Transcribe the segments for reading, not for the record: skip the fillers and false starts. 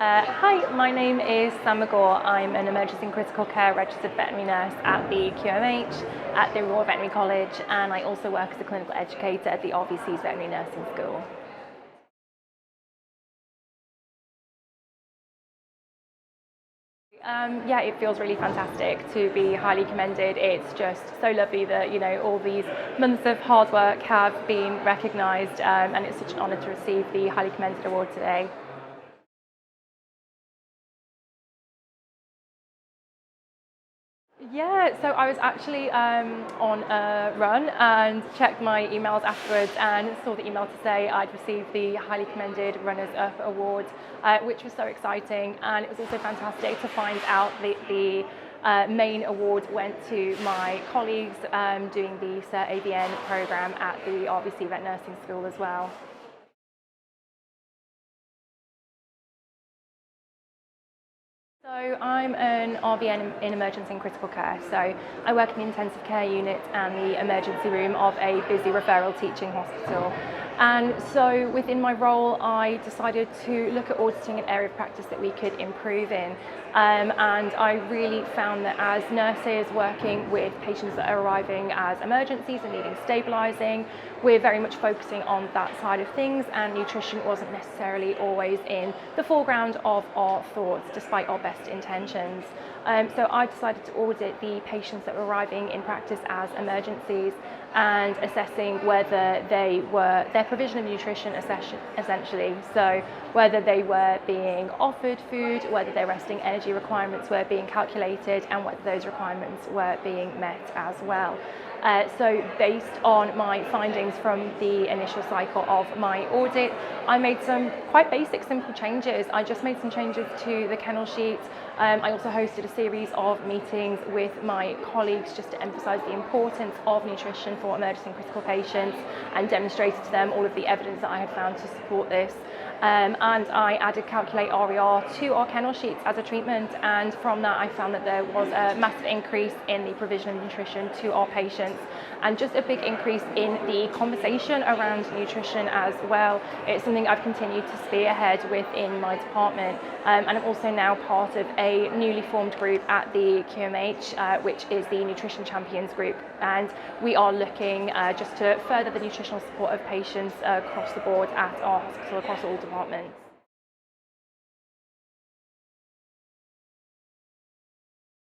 Hi, my name is Sam McGaw. I'm an emergency and critical care registered veterinary nurse at the QMH at the Royal Veterinary College, and I also work as a clinical educator at the RVC's Veterinary Nursing School. Yeah, it feels really fantastic to be highly commended. It's just so lovely that, all these months of hard work have been recognised, and it's such an honour to receive the highly commended award today. Yeah, so I was actually on a run and checked my emails afterwards and saw the email to say I'd received the highly commended Runners Up Award, which was so exciting. And it was also fantastic to find out that the main award went to my colleagues doing the EBvm programme at the RVC Vet Nursing School as well. So I'm an RVN in emergency and critical care. So I work in the intensive care unit and the emergency room of a busy referral teaching hospital. And so within my role, I decided to look at auditing an area of practice that we could improve in. And I really found that as nurses working with patients that are arriving as emergencies and needing stabilising, we're very much focusing on that side of things, and nutrition wasn't necessarily always in the foreground of our thoughts, despite our best intentions. So I decided to audit the patients that were arriving in practice as emergencies and assessing whether their provision of nutrition essentially, so whether they were being offered food, whether their resting energy requirements were being calculated, and whether those requirements were being met as well. So based on my findings from the initial cycle of my audit, I made some quite basic, simple changes. I just made some changes to the kennel sheet. I also hosted a series of meetings with my colleagues just to emphasise the importance of nutrition for emergency and critical patients, and demonstrated to them all of the evidence that I had found to support this. And I added Calculate RER to our kennel sheets as a treatment, and from that I found that there was a massive increase in the provision of nutrition to our patients, and just a big increase in the conversation around nutrition as well. It's something I've continued to spearhead within my department, and I'm also now part of a newly formed group at the QMH, which is the Nutrition Champions Group, and we are looking just to further the nutritional support of patients across the board at our hospital, across all departments.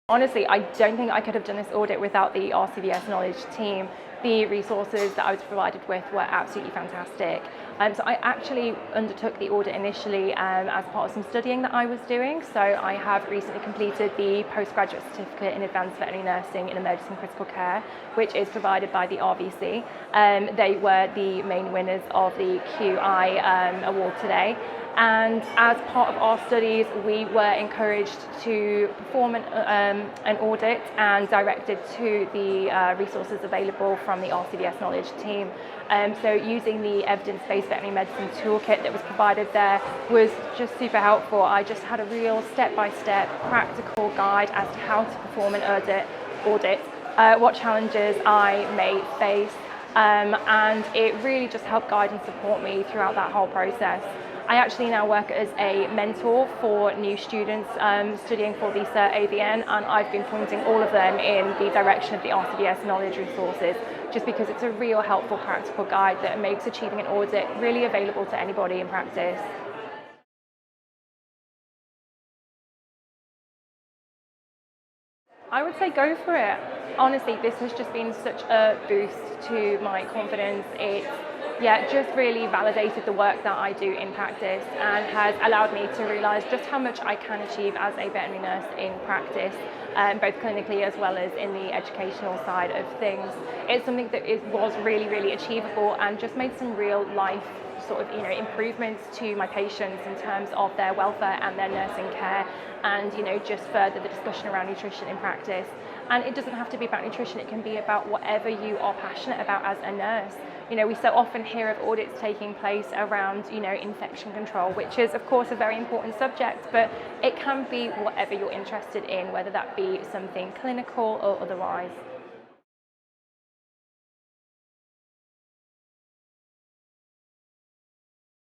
Honestly, I don't think I could have done this audit without the RCVS Knowledge team. The resources that I was provided with were absolutely fantastic. So I actually undertook the audit initially as part of some studying that I was doing. So I have recently completed the postgraduate certificate in advanced veterinary nursing in emergency and critical care, which is provided by the RVC. They were the main winners of the QI award today. And as part of our studies, we were encouraged to perform an audit and directed to the resources available from the RCVS Knowledge team. So using the evidence-based veterinary medicine toolkit that was provided there was just super helpful. I just had a real step-by-step practical guide as to how to perform an audit, what challenges I may face, and it really just helped guide and support me throughout that whole process. I actually now work as a mentor for new students studying for the EBvm, and I've been pointing all of them in the direction of the RCVS Knowledge resources, just because it's a real helpful practical guide that makes achieving an audit really available to anybody in practice. I would say go for it. Honestly, this has just been such a boost to my confidence. It's just really validated the work that I do in practice, and has allowed me to realise just how much I can achieve as a veterinary nurse in practice, both clinically as well as in the educational side of things. It's something that was really, really achievable, and just made some real life improvements to my patients in terms of their welfare and their nursing care, and just further the discussion around nutrition in practice. And it doesn't have to be about nutrition, it can be about whatever you are passionate about as a nurse. We so often hear of audits taking place around, infection control, which is of course a very important subject, but it can be whatever you're interested in, whether that be something clinical or otherwise.